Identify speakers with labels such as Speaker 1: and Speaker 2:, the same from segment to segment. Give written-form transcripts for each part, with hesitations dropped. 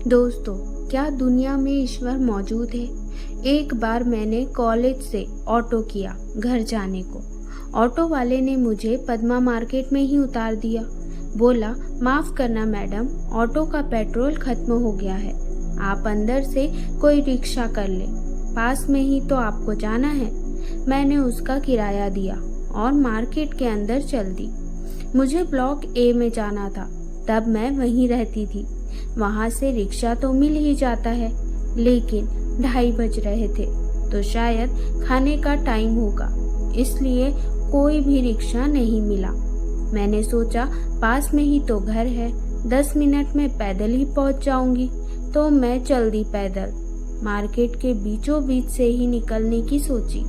Speaker 1: दोस्तों, क्या दुनिया में ईश्वर मौजूद है? एक बार मैंने कॉलेज से ऑटो किया घर जाने को। ऑटो वाले ने मुझे पद्मा मार्केट में ही उतार दिया। बोला, माफ़ करना मैडम, ऑटो का पेट्रोल खत्म हो गया है, आप अंदर से कोई रिक्शा कर ले, पास में ही तो आपको जाना है। मैंने उसका किराया दिया और मार्केट के अंदर चल दी। मुझे ब्लॉक ए में जाना था, तब मैं वहीं रहती थी। वहाँ से रिक्शा तो मिल ही जाता है, लेकिन 2:30 बज रहे थे, तो शायद खाने का टाइम होगा, इसलिए कोई भी रिक्शा नहीं मिला। मैंने सोचा पास में ही तो घर है, 10 मिनट में पैदल ही पहुँच जाऊंगी, तो मैं चल दी पैदल। मार्केट के बीचों बीच से ही निकलने की सोची।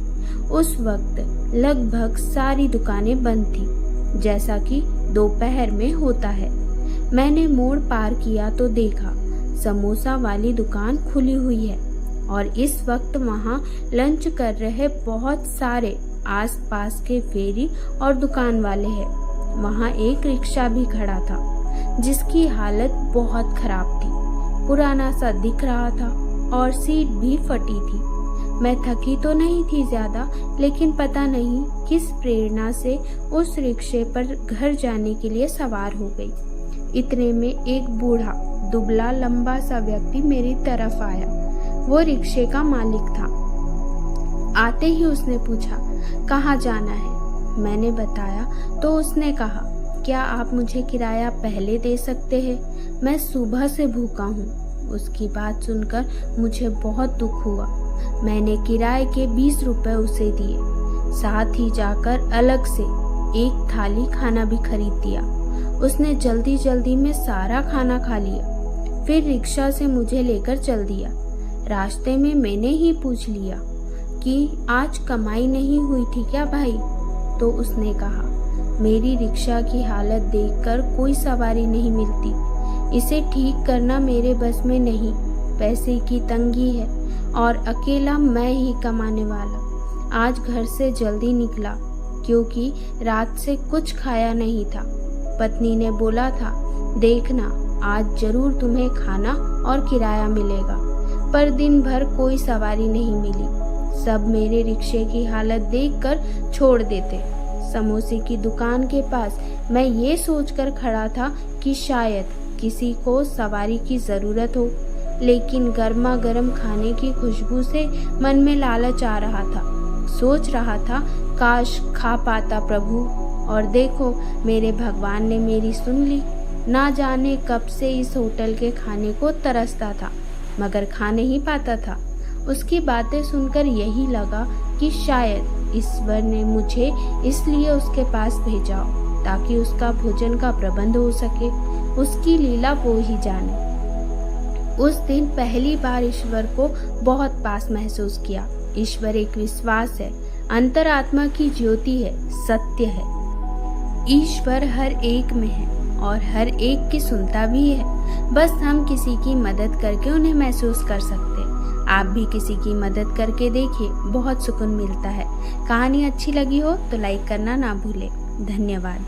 Speaker 1: उस वक्त लगभग सारी दुकानें बंद थी, जैसा कि दोपहर में होता है। मैंने मोड़ पार किया तो देखा समोसा वाली दुकान खुली हुई है और इस वक्त वहाँ लंच कर रहे बहुत सारे आसपास के फेरी और दुकान वाले हैं। वहाँ एक रिक्शा भी खड़ा था, जिसकी हालत बहुत खराब थी, पुराना सा दिख रहा था और सीट भी फटी थी। मैं थकी तो नहीं थी ज्यादा, लेकिन पता नहीं किस प्रेरणा से उस रिक्शे पर घर जाने के लिए सवार हो गई। इतने में एक बूढ़ा दुबला लंबा सा व्यक्ति मेरी तरफ आया। वो रिक्शे का मालिक था। आते ही उसने पूछा, कहाँ जाना है? मैंने बताया तो उसने कहा, क्या आप मुझे किराया पहले दे सकते हैं? मैं सुबह से भूखा हूँ। उसकी बात सुनकर मुझे बहुत दुख हुआ। मैंने किराए के 20 रुपए उसे दिए, साथ ही जाकर अलग से एक थाली खाना भी खरीद दिया। उसने जल्दी जल्दी में सारा खाना खा लिया, फिर रिक्शा से मुझे लेकर चल दिया। रास्ते में मैंने ही पूछ लिया कि आज कमाई नहीं हुई थी क्या भाई? तो उसने कहा, मेरी रिक्शा की हालत देखकर कोई सवारी नहीं मिलती, इसे ठीक करना मेरे बस में नहीं, पैसे की तंगी है और अकेला मैं ही कमाने वाला। आज घर से जल्दी निकला क्योंकि रात से कुछ खाया नहीं था। पत्नी ने बोला था, देखना आज जरूर तुम्हें खाना और किराया मिलेगा, पर दिन भर कोई सवारी नहीं मिली। सब मेरे रिक्शे की हालत देखकर छोड़ देते। समोसे की दुकान के पास मैं ये सोचकर खड़ा था कि शायद किसी को सवारी की जरूरत हो, लेकिन गर्मा गर्म खाने की खुशबू से मन में लालच आ रहा था। सोच रहा था, काश खा पाता प्रभु, और देखो मेरे भगवान ने मेरी सुन ली। ना जाने कब से इस होटल के खाने को तरसता था, मगर खा नहीं पाता था। उसकी बातें सुनकर यही लगा कि शायद ईश्वर ने मुझे इसलिए उसके पास भेजा हो, ताकि उसका भोजन का प्रबंध हो सके। उसकी लीला वो ही जाने। उस दिन पहली बार ईश्वर को बहुत पास महसूस किया। ईश्वर एक विश्वास है, अंतरात्मा की ज्योति है, सत्य है। ईश्वर हर एक में है और हर एक की सुनता भी है, बस हम किसी की मदद करके उन्हें महसूस कर सकते हैं। आप भी किसी की मदद करके देखिए, बहुत सुकून मिलता है। कहानी अच्छी लगी हो तो लाइक करना ना भूलें। धन्यवाद।